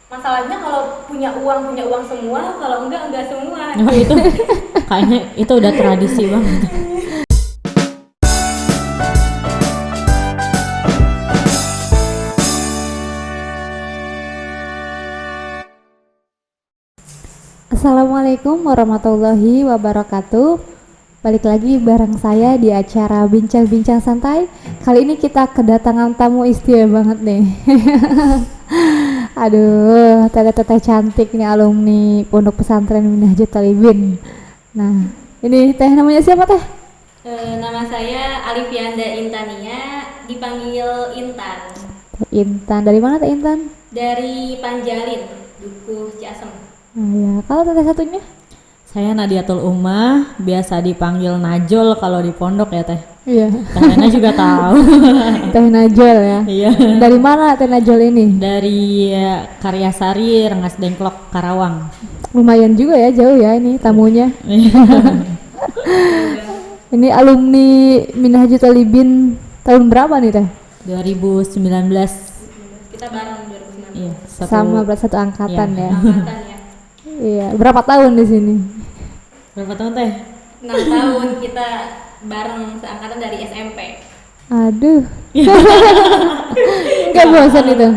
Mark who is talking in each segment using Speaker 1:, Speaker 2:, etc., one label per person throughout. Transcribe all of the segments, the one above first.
Speaker 1: Masalahnya kalau punya uang semua, kalau enggak semua.
Speaker 2: Oh, itu kayaknya itu udah tradisi banget.
Speaker 3: Assalamualaikum warahmatullahi wabarakatuh. Balik lagi bareng saya di acara Bincang-Bincang Santai. Kali ini kita kedatangan tamu istimewa banget nih. Aduh, teteh-teteh cantik nih, alumni Pondok Pesantren Minhajul Talibin. Nah, ini teh namanya siapa teh?
Speaker 1: Nama saya Alifianda Intania, dipanggil Intan.
Speaker 3: Teh Intan. Dari mana teh Intan?
Speaker 1: Dari Panjalin, Dukuh Ciasem.
Speaker 3: Nah, ya. Kalau teteh satunya?
Speaker 2: Saya Nadiatul Ummah, biasa dipanggil Najol kalau di pondok ya teh.
Speaker 3: Iya.
Speaker 2: Tehnya juga tahu.
Speaker 3: Teh Najol ya.
Speaker 2: Iya.
Speaker 3: Dari mana teh Najol ini?
Speaker 2: Dari Karyasari, Rengas Dengklok, Karawang.
Speaker 3: Lumayan juga ya, jauh ya ini tamunya. Ini alumni Minhajul Talibin tahun berapa nih teh?
Speaker 2: 2019.
Speaker 1: Kita bareng 2019.
Speaker 2: Iya,
Speaker 3: Sama berarti satu angkatan
Speaker 2: Iya.
Speaker 3: ya.
Speaker 1: Angkatan ya.
Speaker 3: Iya, berapa tahun di sini?
Speaker 2: Berapa tahun teh?
Speaker 1: 6 tahun kita bareng seangkatan dari SMP.
Speaker 3: Aduh. Enggak bosan itu.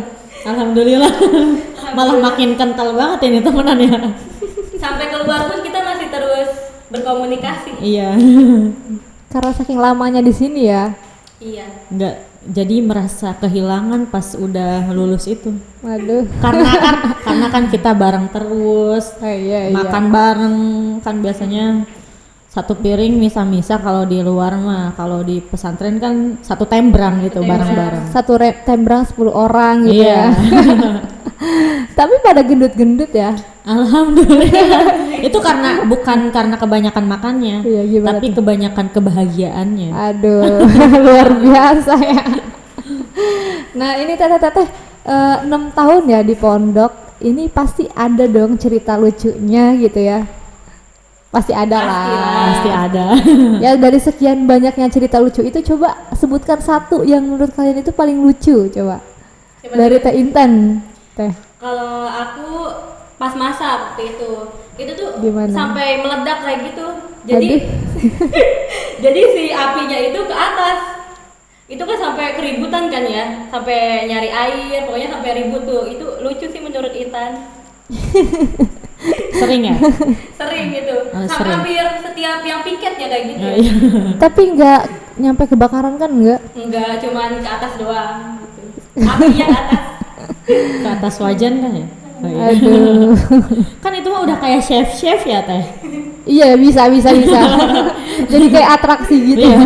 Speaker 2: Alhamdulillah. Malah makin kental banget ini temenannya.
Speaker 1: Sampai keluar pun kita masih terus berkomunikasi.
Speaker 2: Iya.
Speaker 3: Karena saking lamanya di sini ya.
Speaker 1: Iya.
Speaker 2: Enggak, jadi merasa kehilangan pas udah lulus itu.
Speaker 3: Waduh.
Speaker 2: Karena kan kita bareng terus.
Speaker 3: Oh, iya,
Speaker 2: Makan bareng kan biasanya satu piring misa-misa kalau di luar mah, kalau di pesantren kan satu tembrang gitu bareng-bareng.
Speaker 3: Satu tembrang 10 orang gitu
Speaker 2: Iya.
Speaker 3: ya. Tapi pada gendut-gendut ya.
Speaker 2: Alhamdulillah. Itu bukan karena kebanyakan makannya,
Speaker 3: Iya, gimana
Speaker 2: tapi
Speaker 3: tuh?
Speaker 2: kebanyakan kebahagiaannya.
Speaker 3: Aduh, luar biasa ya. Nah, ini teteh-teteh 6 tahun ya di pondok. Ini pasti ada dong cerita lucunya gitu ya. Pasti ada lah.
Speaker 2: Pasti ada.
Speaker 3: Ya, dari sekian banyaknya cerita lucu itu coba sebutkan satu yang menurut kalian itu paling lucu coba.
Speaker 1: Coba
Speaker 3: Dari
Speaker 1: dulu.
Speaker 3: Teh Intan. Teh.
Speaker 1: Kalau aku pas masa waktu itu tuh
Speaker 3: Gimana?
Speaker 1: sampai meledak kayak gitu. Jadi
Speaker 3: Aduh.
Speaker 1: jadi si apinya itu ke atas. Itu kan sampai keributan kan ya, sampai nyari air, pokoknya sampai ribut tuh. Itu lucu sih menurut Intan.
Speaker 2: Sering ya?
Speaker 1: Sering gitu.
Speaker 2: Oh,
Speaker 1: Sampai
Speaker 2: sering.
Speaker 1: hampir setiap yang piket ya kayak gitu.
Speaker 2: Oh, iya.
Speaker 3: Tapi nggak nyampe kebakaran kan enggak?
Speaker 1: Enggak, cuman ke atas doang gitu. Apinya ke atas.
Speaker 2: Ke atas wajan kan ya? Oh, iya.
Speaker 3: Aduh.
Speaker 2: Kan itu mah udah kayak chef ya teh.
Speaker 3: Iya, bisa. Jadi kayak atraksi gitu ya.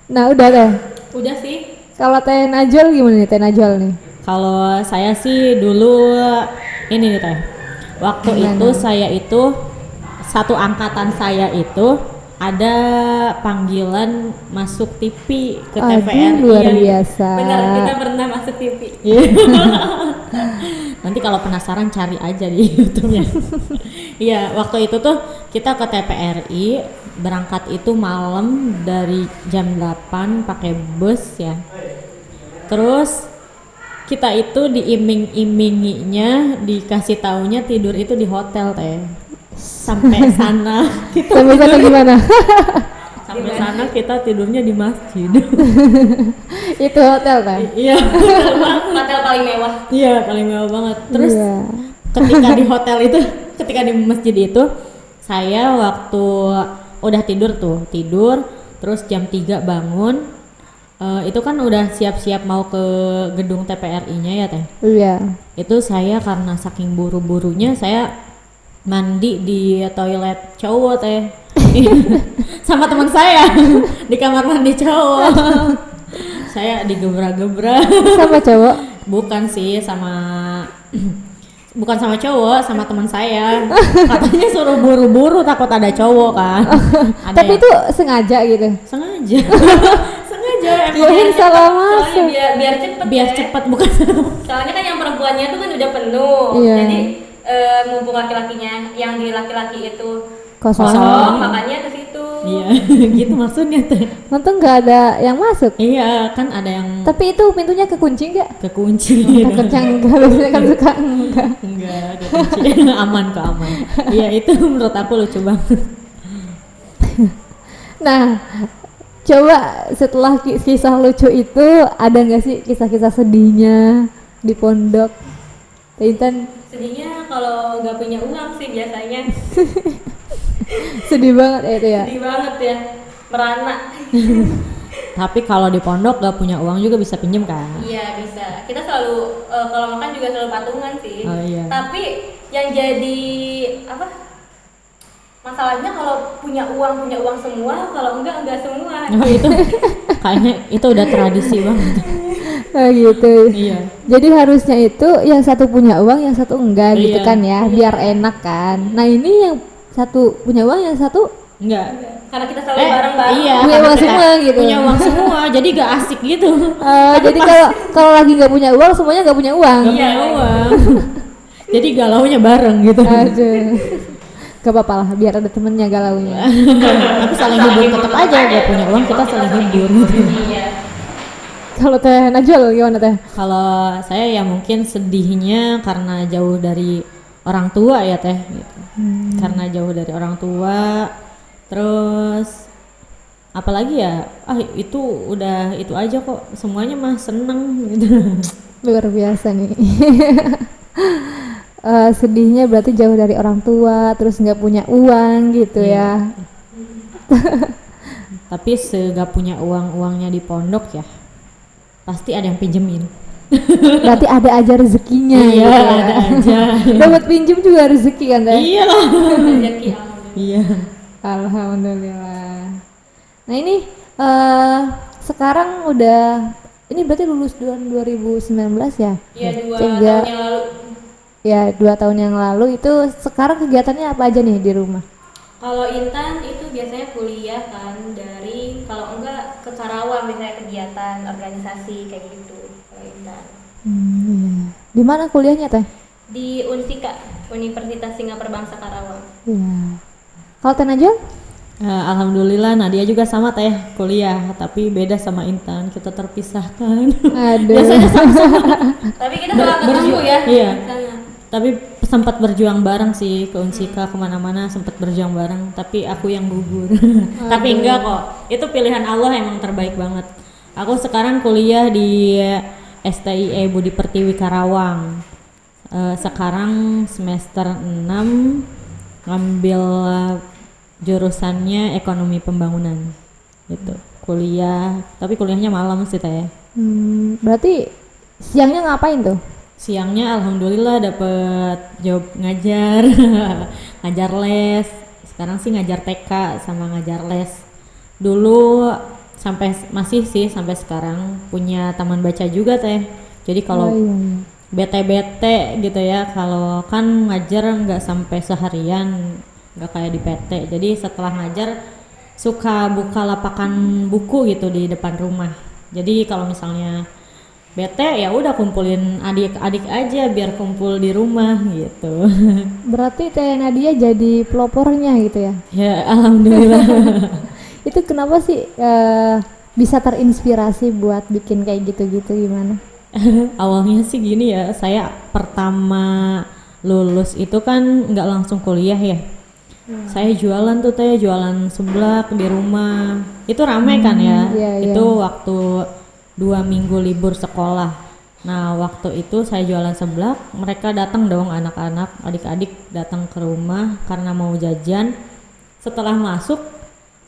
Speaker 3: Nah, udah Teh.
Speaker 1: Udah sih.
Speaker 3: Kalau Teh Najol gimana nih Teh Najol nih?
Speaker 2: Kalau saya sih dulu ini nih teh. Waktu
Speaker 3: Gimana?
Speaker 2: itu saya itu satu angkatan saya itu ada panggilan masuk TV ke
Speaker 3: Aduh,
Speaker 2: TVRI.
Speaker 3: luar
Speaker 2: yang-
Speaker 3: biasa.
Speaker 1: Benar, kita pernah masuk TV.
Speaker 2: Iya. Nanti kalau penasaran cari aja di YouTube-nya. Iya, waktu itu tuh kita ke TVRI, berangkat itu malam dari jam 8 pakai bus ya. Terus kita itu diiming-iminginya, dikasih taunya tidur itu di hotel teh. Sampai sana kita
Speaker 3: Sampai sana gimana?
Speaker 2: sampai sana kita tidurnya di masjid.
Speaker 3: Itu hotel Teh.
Speaker 2: Iya.
Speaker 1: Hotel paling mewah.
Speaker 2: Iya, paling mewah banget. Terus
Speaker 3: Iya.
Speaker 2: ketika di hotel itu, ketika di masjid itu, saya waktu udah tidur, terus jam 3 bangun, itu kan udah siap-siap mau ke gedung TVRI-nya ya teh.
Speaker 3: Iya.
Speaker 2: Itu saya karena saking buru-burunya saya mandi di toilet cowok teh. Sama teman saya di kamar mandi cowok. Saya digebrak-gebrak.
Speaker 3: Sama cowok.
Speaker 2: Bukan sih, bukan sama cowok, sama teman saya. Katanya suruh buru-buru takut ada cowok kan. Ada
Speaker 3: Tapi
Speaker 2: yang-
Speaker 3: itu sengaja gitu.
Speaker 2: sengaja. Sengaja
Speaker 3: Kirain salah masuk.
Speaker 1: Soalnya biar cepet.
Speaker 2: biar
Speaker 1: ya.
Speaker 2: cepat bukan.
Speaker 1: Soalnya kan yang perempuannya itu kan udah penuh.
Speaker 3: Iya.
Speaker 1: Jadi mumpung laki-lakinya yang di laki-laki itu
Speaker 3: Kosong.
Speaker 1: kosong, makanya ke situ.
Speaker 2: Iya, gitu maksudnya teh.
Speaker 3: Untung nggak ada yang masuk.
Speaker 2: Iya, kan ada yang
Speaker 3: Tapi itu pintunya kekunci nggak?
Speaker 2: kekunci.
Speaker 3: Takutnya enggak, biasanya kan suka enggak.
Speaker 2: Enggak, kekunci. Aman kok, aman. Iya, itu menurut aku lucu banget.
Speaker 3: Nah, coba setelah kisah lucu itu ada nggak sih kisah-kisah sedihnya di pondok? Teh Intan
Speaker 1: Sedihnya kalau nggak punya uang sih biasanya.
Speaker 3: sedih banget ya itu ya.
Speaker 1: Sedih banget ya, merana.
Speaker 2: Tapi kalau di pondok gak punya uang juga bisa pinjem kan?
Speaker 1: Iya bisa. Kita selalu kalau makan juga selalu patungan sih.
Speaker 2: Oh, iya.
Speaker 1: Tapi yang jadi apa? Masalahnya kalau punya uang semua, kalau enggak semua.
Speaker 2: Oh, itu kayaknya itu udah tradisi banget.
Speaker 3: Oh gitu.
Speaker 2: Iya.
Speaker 3: Jadi harusnya itu yang satu punya uang, yang satu enggak gitu
Speaker 2: Iya.
Speaker 3: kan ya, biar enak kan. Nah ini yang satu punya uang, yang satu
Speaker 2: Enggak.
Speaker 1: Karena kita selalu bareng-bareng.
Speaker 2: Iya,
Speaker 3: Punya
Speaker 2: karena
Speaker 3: uang
Speaker 2: kita
Speaker 3: semua gitu.
Speaker 2: Punya uang semua, jadi gak asik gitu.
Speaker 3: jadi kalau lagi nggak punya uang, semuanya nggak punya uang.
Speaker 2: Gak
Speaker 1: Iya,
Speaker 2: punya uang. Jadi galaunya bareng gitu.
Speaker 3: Aduh. Gak apa-apa lah, biar ada temennya galaunya.
Speaker 2: Tapi saling hibur tetap aja, gak punya uang kita saling hibur.
Speaker 1: Iya.
Speaker 3: Kalau Teh Najul gimana Teh?
Speaker 2: Kalau saya ya mungkin sedihnya karena jauh dari orang tua ya teh, gitu. Karena jauh dari orang tua, terus apalagi ya, itu udah itu aja kok, semuanya mah seneng gitu.
Speaker 3: Luar biasa nih. Sedihnya berarti jauh dari orang tua, terus nggak punya uang gitu ya.
Speaker 2: Tapi segak punya uangnya di pondok ya, pasti ada yang pinjemin.
Speaker 3: Berarti ada aja rezekinya
Speaker 2: Iya,
Speaker 3: gitu ya.
Speaker 2: ada aja.
Speaker 3: Dapat pinjem juga rezeki kan Teh?
Speaker 2: Iya lah.
Speaker 1: Rezeki alhamdulillah.
Speaker 2: Iya.
Speaker 3: Alhamdulillah. Nah ini sekarang udah, ini berarti lulus tahun 2019 ya?
Speaker 1: Iya 2
Speaker 3: Tiga.
Speaker 1: tahun yang lalu.
Speaker 3: Ya 2 tahun yang lalu. Itu sekarang kegiatannya apa aja nih di rumah?
Speaker 1: Kalau Intan itu biasanya kuliah kan dari kalau enggak ke Karawang biasanya kegiatan organisasi kayak gitu. Kalau Intan
Speaker 3: Iya. Di mana kuliahnya Teh?
Speaker 1: di Unsika, Universitas Singapura Bangsa Karawang.
Speaker 3: Iya. Kalau Teh Najul?
Speaker 2: Alhamdulillah Nadia juga sama teh kuliah, tapi beda sama Intan, kita terpisahkan.
Speaker 3: Aduh.
Speaker 2: Biasanya sama-sama.
Speaker 1: Tapi kita selalu ketemu ya.
Speaker 2: Iya.
Speaker 1: di sana.
Speaker 2: Tapi sempat berjuang bareng sih ke Unsika, kemana-mana sempat berjuang bareng, tapi aku yang gugur. Tapi enggak kok, itu pilihan Allah emang terbaik banget. Aku sekarang kuliah di STIE Budi Pertiwi Karawang. Sekarang semester 6, ngambil jurusannya ekonomi pembangunan gitu. Kuliah, tapi kuliahnya malam sih teh.
Speaker 3: Berarti siangnya ngapain tuh?
Speaker 2: Siangnya alhamdulillah dapet job ngajar. Ngajar les. Sekarang sih ngajar TK sama ngajar les. Dulu masih sih sampai sekarang punya taman baca juga teh. Jadi kalau
Speaker 3: iya.
Speaker 2: bete-bete gitu ya, kalau kan ngajar nggak sampai seharian, nggak kayak di PT. Jadi setelah ngajar suka buka lapakan buku gitu di depan rumah. Jadi kalau misalnya bete ya udah kumpulin adik-adik aja biar kumpul di rumah gitu.
Speaker 3: Berarti Teh Nadia jadi pelopornya gitu ya?
Speaker 2: Ya alhamdulillah.
Speaker 3: Itu kenapa sih bisa terinspirasi buat bikin kayak gitu-gitu gimana?
Speaker 2: Awalnya sih gini ya, saya pertama lulus itu kan nggak langsung kuliah ya. Saya jualan tuh teh, jualan seblak di rumah. Itu ramai kan ya.
Speaker 3: Iya,
Speaker 2: Itu waktu 2 minggu libur sekolah. Nah waktu itu saya jualan seblak, mereka datang dong, anak-anak, adik-adik datang ke rumah karena mau jajan. Setelah masuk,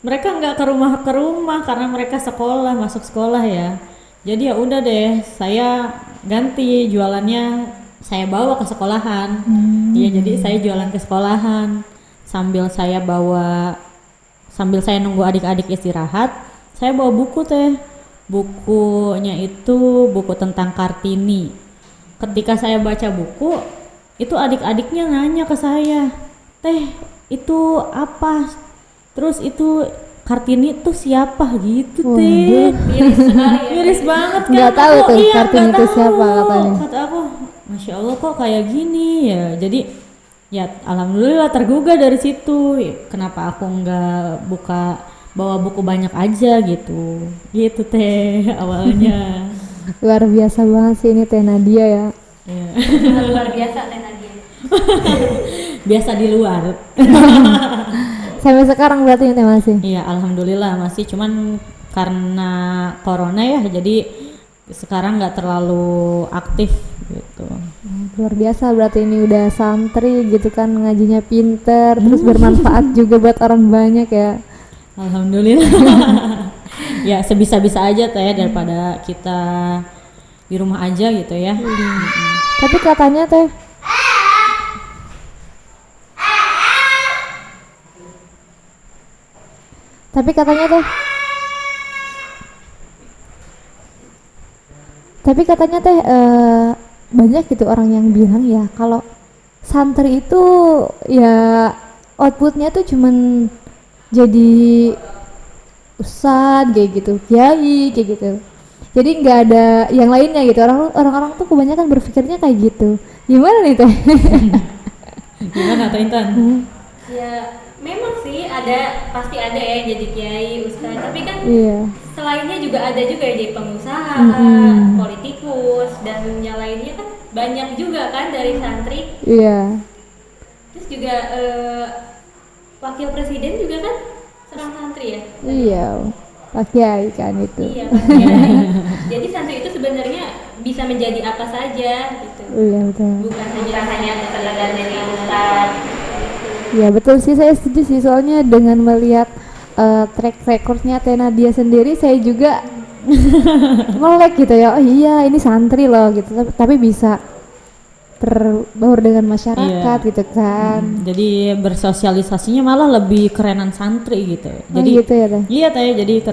Speaker 2: mereka nggak ke rumah karena mereka masuk sekolah ya. Jadi ya udah deh, saya ganti jualannya, saya bawa ke sekolahan. Iya, jadi saya jualan ke sekolahan sambil saya nunggu adik-adik istirahat, saya bawa buku teh. Bukunya itu buku tentang Kartini. Ketika saya baca buku, itu adik-adiknya nanya ke saya, "Teh, itu apa? Terus itu Kartini tuh siapa?" gitu teh. Miris banget kan.
Speaker 3: Nggak tahu tuh
Speaker 2: Iya,
Speaker 3: Kartini
Speaker 2: nggak
Speaker 3: itu
Speaker 2: tahu.
Speaker 3: siapa katanya.
Speaker 2: Kata aku, Masya Allah kok kayak gini ya. Jadi ya alhamdulillah tergugah dari situ. Kenapa aku nggak buka bawa buku banyak aja gitu teh awalnya.
Speaker 3: Luar biasa banget sih ini Teh Nadia ya.
Speaker 2: Iya.
Speaker 1: Luar biasa Teh Nadia.
Speaker 2: Biasa di luar.
Speaker 3: Sampai sekarang berarti Teh masih.
Speaker 2: Iya, alhamdulillah masih, cuman karena corona ya jadi sekarang nggak terlalu aktif gitu.
Speaker 3: Luar biasa berarti ini udah santri gitu kan, ngajinya pinter, terus bermanfaat juga buat orang banyak ya.
Speaker 2: Alhamdulillah. Ya sebisa-bisa aja teh daripada kita di rumah aja gitu ya.
Speaker 3: Tapi katanya Teh, tapi katanya Teh, tapi katanya Teh banyak gitu orang yang bilang ya kalau santri itu ya outputnya tuh cuman jadi ustadz kayak gitu, kiai kayak gitu. Jadi nggak ada yang lainnya gitu. Orang-orang tuh kebanyakan berpikirnya kayak gitu. Gimana nih Teh?
Speaker 2: Gimana Teh Intan?
Speaker 1: Ya memang sih pasti ada ya jadi kiai, ustadz, tapi kan
Speaker 3: Iya.
Speaker 1: selainnya juga ada juga ya jadi pengusaha, politikus, dan yang lainnya kan banyak juga kan dari santri.
Speaker 3: Iya.
Speaker 1: Terus juga wakil presiden juga kan seorang santri ya.
Speaker 3: Iya. Pak Kiai kan itu.
Speaker 1: Iya, Pak Kiai. Jadi santri itu sebenarnya bisa menjadi apa saja gitu.
Speaker 3: Iya betul.
Speaker 1: Bukan hanya sekedar jadi ustadz.
Speaker 3: Ya betul sih, saya setuju sih, soalnya dengan melihat track recordnya Teh Nadia sendiri, saya juga melek gitu ya. Oh iya ini santri loh gitu, tapi bisa berbaur dengan masyarakat
Speaker 2: Iya.
Speaker 3: gitu kan.
Speaker 2: Jadi bersosialisasinya malah lebih kerenan santri gitu. Jadi
Speaker 3: gitu ya Teh.
Speaker 2: iya teh, jadi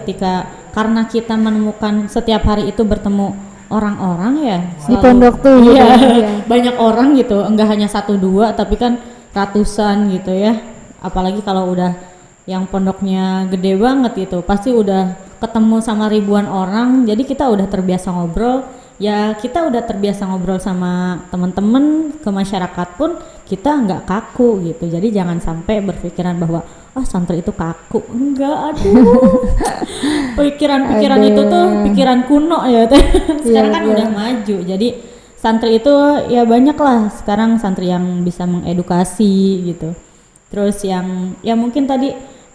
Speaker 2: karena kita menemukan setiap hari itu bertemu orang-orang ya
Speaker 3: Di pondok tuh gitu.
Speaker 2: iya,
Speaker 3: Iya.
Speaker 2: banyak orang gitu, enggak hanya 1-2 tapi kan ratusan gitu ya. Apalagi kalau udah yang pondoknya gede banget gitu, pasti udah ketemu sama ribuan orang, jadi kita udah terbiasa ngobrol. Ya kita udah terbiasa ngobrol sama teman-teman, ke masyarakat pun kita nggak kaku gitu. Jadi jangan sampai berpikiran bahwa santri itu kaku. Enggak, aduh. Pikiran-pikiran itu tuh pikiran kuno ya teh. Sekarang kan
Speaker 3: iya.
Speaker 2: udah maju. Jadi santri itu ya banyak lah sekarang santri yang bisa mengedukasi gitu. Terus yang ya mungkin tadi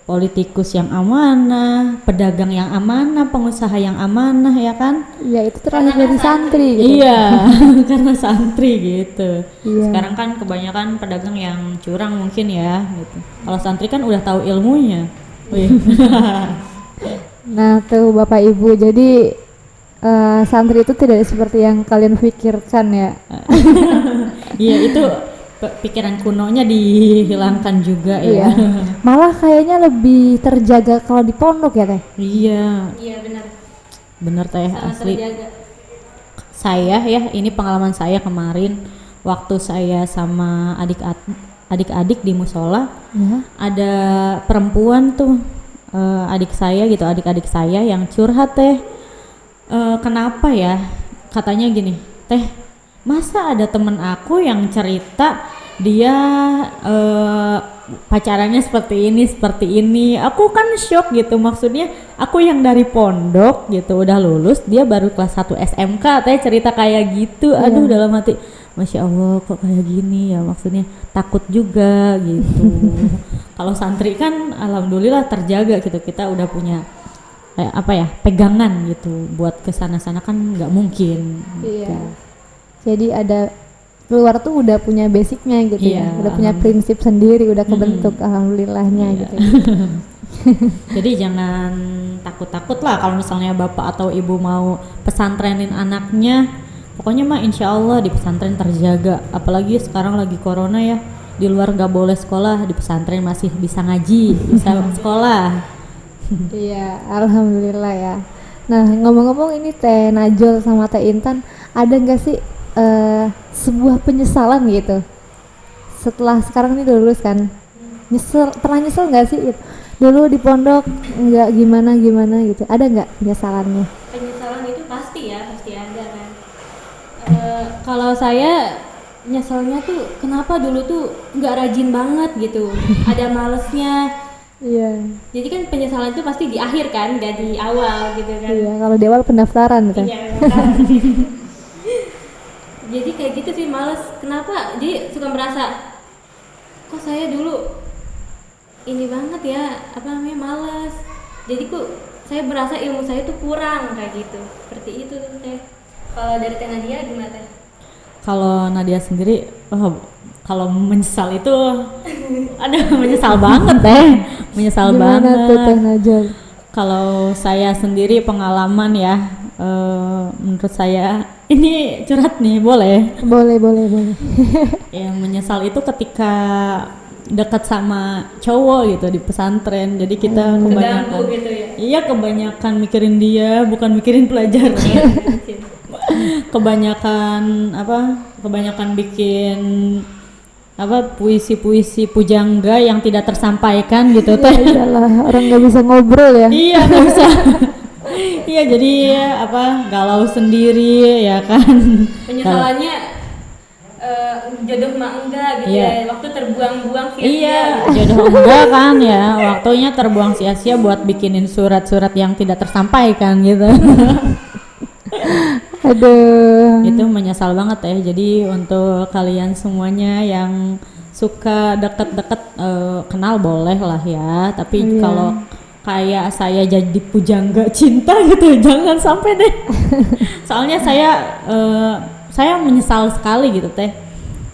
Speaker 2: politikus yang amanah, pedagang yang amanah, pengusaha yang amanah ya kan?
Speaker 3: Ya itu terlahir dari santri gitu.
Speaker 2: Iya, karena santri gitu.
Speaker 3: Iya.
Speaker 2: Sekarang kan kebanyakan pedagang yang curang mungkin ya gitu. Kalau santri kan udah tahu ilmunya. Wih.
Speaker 3: Nah tuh Bapak Ibu, jadi santri itu tidak seperti yang kalian pikirkan ya.
Speaker 2: Iya, itu pikiran kunonya dihilangkan juga ya.
Speaker 3: Iya. Malah kayaknya lebih terjaga kalau di pondok ya Teh.
Speaker 2: Iya,
Speaker 1: Iya benar.
Speaker 2: bener teh
Speaker 1: Sangat
Speaker 2: asli.
Speaker 1: terjaga.
Speaker 2: Saya ya, ini pengalaman saya kemarin waktu saya sama adik-adik di musola,
Speaker 3: Ya.
Speaker 2: ada perempuan tuh adik saya gitu, adik-adik saya yang curhat teh. Kenapa ya? Katanya gini, teh, masa ada temen aku yang cerita dia pacarannya seperti ini. Aku kan shock gitu, maksudnya aku yang dari pondok gitu udah lulus, dia baru kelas 1 SMK teh cerita kayak gitu. Aduh, dalam hati Masya Allah kok kayak gini ya, maksudnya takut juga gitu. Kalau santri kan alhamdulillah terjaga gitu, kita udah punya pegangan gitu buat kesana-sana kan nggak mungkin.
Speaker 3: Iya. Jadi ada keluar tuh udah punya basicnya gitu ya,
Speaker 2: Iya,
Speaker 3: udah punya prinsip sendiri, udah kebentuk alhamdulillahnya
Speaker 2: Iya.
Speaker 3: gitu.
Speaker 2: Jadi jangan takut-takut lah kalau misalnya bapak atau ibu mau pesantrenin anaknya, pokoknya mah insya Allah di pesantren terjaga. Apalagi sekarang lagi corona ya, di luar nggak boleh sekolah, di pesantren masih bisa ngaji, bisa sekolah.
Speaker 3: Iya, alhamdulillah ya. Nah ngomong-ngomong ini Teh Najol sama Teh Intan, ada nggak sih sebuah penyesalan gitu setelah sekarang ini udah lulus kan? Pernah nyesel nggak sih gitu? Dulu di pondok nggak gimana gitu, ada nggak penyesalannya?
Speaker 1: Penyesalan itu pasti ada kan. Kalau saya nyeselnya tuh kenapa dulu tuh nggak rajin banget gitu, ada malesnya,
Speaker 3: Iya.
Speaker 1: Jadi kan penyesalan itu pasti di akhir kan, gak di awal gitu kan.
Speaker 3: Iya, kalau di awal pendaftaran kan.
Speaker 1: Iya, kan. Jadi kayak gitu sih, males. Kenapa? Jadi suka merasa kok saya dulu ini banget ya, apa namanya, males. Jadi kok saya merasa ilmu saya tuh kurang kayak gitu. Seperti itu tuh teh. Kalau dari Teh Nadia gimana teh?
Speaker 2: Kalau Nadia sendiri, kalau menyesal itu, ada menyesal banget teh, menyesal
Speaker 3: Gimana tuh Teh
Speaker 2: banget.
Speaker 3: Najol?
Speaker 2: Kalau saya sendiri pengalaman ya, menurut saya ini curhat nih, boleh?
Speaker 3: Boleh, boleh, boleh.
Speaker 2: Yang menyesal itu ketika dekat sama cowok gitu di pesantren. Jadi kita kebanyakan,
Speaker 1: Keganggu gitu ya.
Speaker 2: iya kebanyakan mikirin dia, bukan mikirin pelajaran. Kebanyakan bikin puisi-puisi pujangga yang tidak tersampaikan gitu teh.
Speaker 3: Iyalah, orang nggak bisa ngobrol ya.
Speaker 2: Iya, nggak bisa. Iya, jadi galau sendiri ya kan.
Speaker 1: Penyesalannya jodoh mah enggak gitu
Speaker 2: Iya.
Speaker 1: ya. Waktu terbuang-buang sia-sia.
Speaker 2: Iya,
Speaker 1: gitu.
Speaker 2: jodoh enggak kan ya, waktunya terbuang sia-sia buat bikinin surat-surat yang tidak tersampaikan gitu.
Speaker 3: Aduh.
Speaker 2: Itu menyesal banget ya. Jadi untuk kalian semuanya yang suka deket-deket, kenal boleh lah ya, tapi
Speaker 3: Iya.
Speaker 2: kalau kayak saya jadi pujangga cinta gitu jangan sampai deh. Soalnya saya menyesal sekali gitu teh.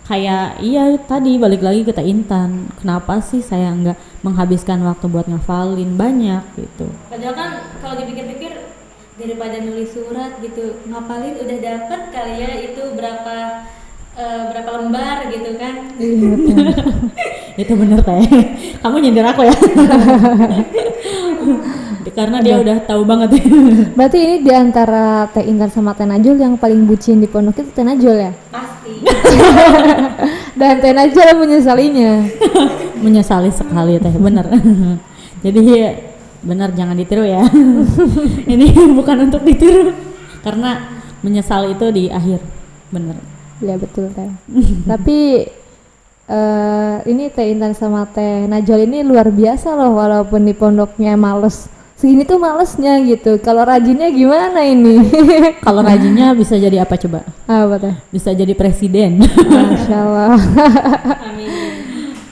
Speaker 2: Kayak iya tadi balik lagi ke Teh Intan, kenapa sih saya nggak menghabiskan waktu buat ngafalin banyak gitu.
Speaker 1: Padahal kan kalau dipikir-pikir daripada nulis surat gitu, ngapalin udah dapet kali ya itu berapa lembar gitu kan.
Speaker 3: Iya, betul.
Speaker 2: Itu bener teh. Kamu nyindir aku ya. Karena dia udah tahu banget.
Speaker 3: Berarti ini di antara Teh Intan sama Teh Najul yang paling bucin di pondok itu Teh Najul ya?
Speaker 1: Pasti.
Speaker 3: Dan Teh Najul menyesalinya.
Speaker 2: Menyesali sekali teh, bener. Jadi bener jangan ditiru ya. Ini bukan untuk ditiru. Karena menyesal itu di akhir, bener.
Speaker 3: Ya betul Teh. Tapi ini Teh Intan sama Teh Najol ini luar biasa loh, walaupun di pondoknya males. Segini tuh malesnya gitu. Kalau rajinnya gimana ini?
Speaker 2: Kalau rajinnya bisa jadi apa coba?
Speaker 3: Apa Teh?
Speaker 2: Bisa jadi presiden.
Speaker 3: Masya Allah.
Speaker 1: Amin.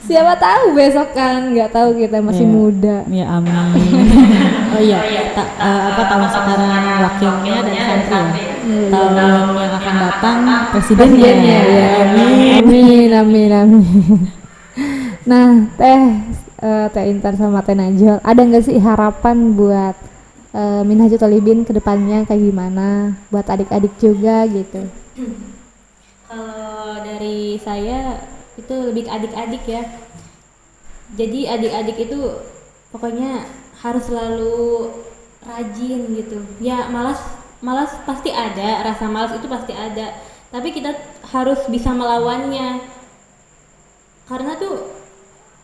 Speaker 3: Siapa tahu besok kan, nggak tahu kita masih
Speaker 2: Iya.
Speaker 3: muda.
Speaker 2: Ya amin. Oh iya, tahun sekarang wakilnya dan santri ya. Tahun yang akan datang presidennya.
Speaker 3: Ya, amin, amin, amin. Nah, Teh Intan sama Teh Najol, ada nggak sih harapan buat Minhajul Thalibin ke depannya kayak gimana? Buat adik-adik juga gitu.
Speaker 1: Kalau dari saya itu lebih ke adik-adik ya. Jadi adik-adik itu pokoknya harus selalu rajin gitu. Ya malas pasti ada, rasa malas itu pasti ada. Tapi kita harus bisa melawannya. Karena tuh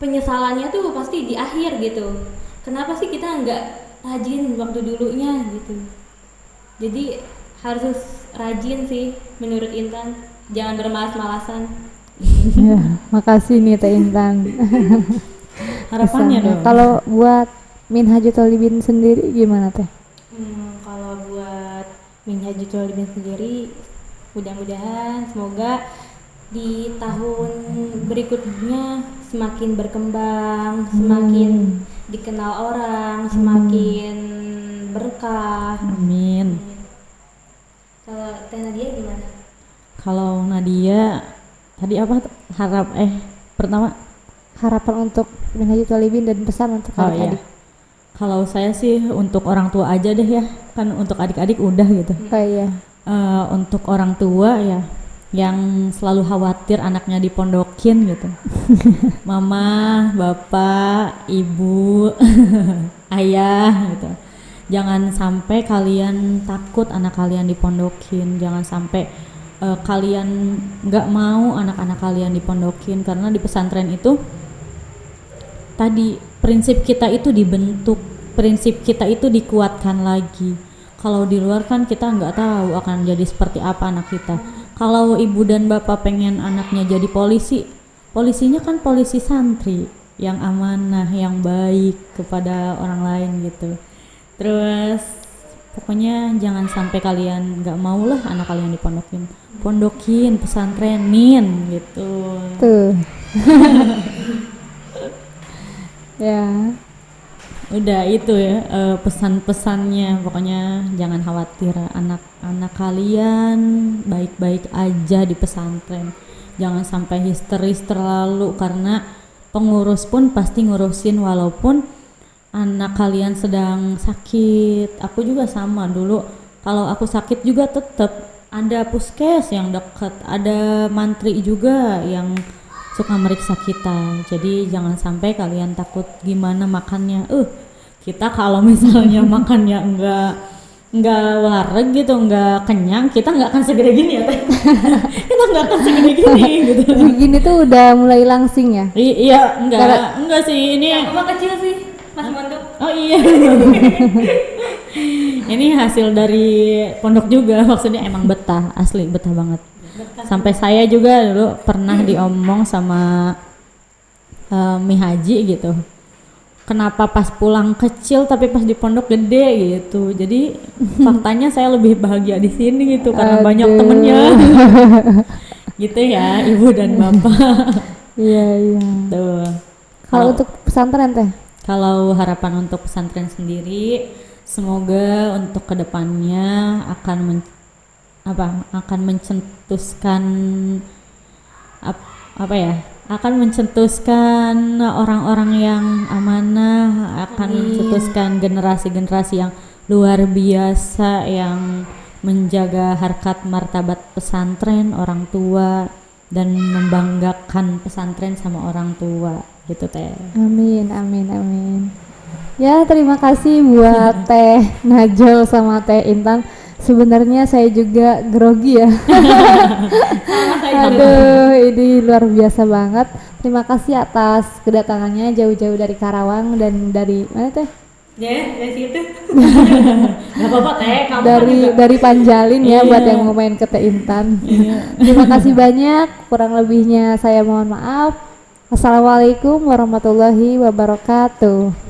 Speaker 1: penyesalannya tuh pasti di akhir gitu. Kenapa sih kita nggak rajin waktu dulunya gitu? Jadi harus rajin sih menurut Intan. Jangan bermalas-malasan.
Speaker 3: Ya, makasih nih Teh Intan.
Speaker 2: Harapannya
Speaker 3: Bisa.
Speaker 2: dong.
Speaker 3: Kalau buat Minhajul Thalibin sendiri gimana Teh?
Speaker 1: Kalau buat Minhajul Thalibin sendiri, mudah-mudahan semoga di tahun berikutnya semakin berkembang, semakin dikenal orang, semakin berkah.
Speaker 2: Amin.
Speaker 1: Kalau Teh Nadia gimana?
Speaker 2: Kalau Nadia tadi apa pertama
Speaker 3: Harapan untuk Minhajul Thalibin dan pesan untuk
Speaker 2: oh iya.
Speaker 3: adik-adik.
Speaker 2: Kalau saya sih untuk orang tua aja deh ya. Kan untuk adik-adik udah gitu.
Speaker 3: Oh iya.
Speaker 2: Untuk orang tua ya yang selalu khawatir anaknya dipondokin gitu. Mama, bapak, ibu, ayah gitu. Jangan sampai kalian takut anak kalian dipondokin. Jangan sampai kalian nggak mau anak-anak kalian dipondokin, karena di pesantren itu tadi prinsip kita itu dibentuk, prinsip kita itu dikuatkan lagi. Kalau di luar kan kita nggak tahu akan jadi seperti apa anak kita. Kalau ibu dan bapak pengen anaknya jadi polisi, polisinya kan polisi santri yang amanah, yang baik kepada orang lain gitu. Terus pokoknya jangan sampai kalian nggak mau lah anak kalian pondokin, pesantrenin gitu.
Speaker 3: Tuh. Ya.
Speaker 2: Udah itu ya pesan-pesannya, pokoknya jangan khawatir, anak-anak kalian baik-baik aja di pesantren. Jangan sampai histeris terlalu, karena pengurus pun pasti ngurusin walaupun anak kalian sedang sakit. Aku juga sama dulu, kalau aku sakit juga tetap ada puskes yang dekat, ada mantri juga yang suka meriksa kita. Jadi jangan sampai kalian takut gimana makannya. Kita kalau misalnya makannya enggak wareg gitu, enggak kenyang, kita enggak akan segede gini ya Teh. Kita enggak akan segede gini gitu.
Speaker 3: Gini tuh udah mulai langsing ya.
Speaker 2: Iya, enggak sih ini.
Speaker 1: Apa kecil sih Mas Pondok?
Speaker 2: Oh iya. Ini hasil dari pondok juga, maksudnya emang betah, asli betah banget. Sampai saya juga dulu pernah diomong sama Mi Haji gitu, kenapa pas pulang kecil tapi pas di pondok gede gitu. Jadi faktanya saya lebih bahagia di sini gitu karena banyak temennya. Gitu ya ibu dan bapak.
Speaker 3: Iya.
Speaker 2: Tuh.
Speaker 3: Kalau untuk pesantren Teh?
Speaker 2: Kalau harapan untuk pesantren sendiri, semoga untuk kedepannya akan mencetuskan akan mencetuskan orang-orang yang amanah, akan mencetuskan generasi-generasi yang luar biasa yang menjaga harkat martabat pesantren, orang tua, dan membanggakan pesantren sama orang tua gitu Teh.
Speaker 3: Amin. Ya, terima kasih buat Teh Najol sama Teh Intan. Sebenarnya saya juga grogi ya. Aduh, ini luar biasa banget. Terima kasih atas kedatangannya jauh-jauh dari Karawang dan dari mana Teh?
Speaker 2: Ya, dari situ. Gak apa-apa Teh, kamu
Speaker 3: Dari Panjalin ya,
Speaker 2: Iya.
Speaker 3: buat yang mau main ke Teh Intan. Terima kasih banyak. Kurang lebihnya saya mohon maaf. Assalamualaikum warahmatullahi wabarakatuh.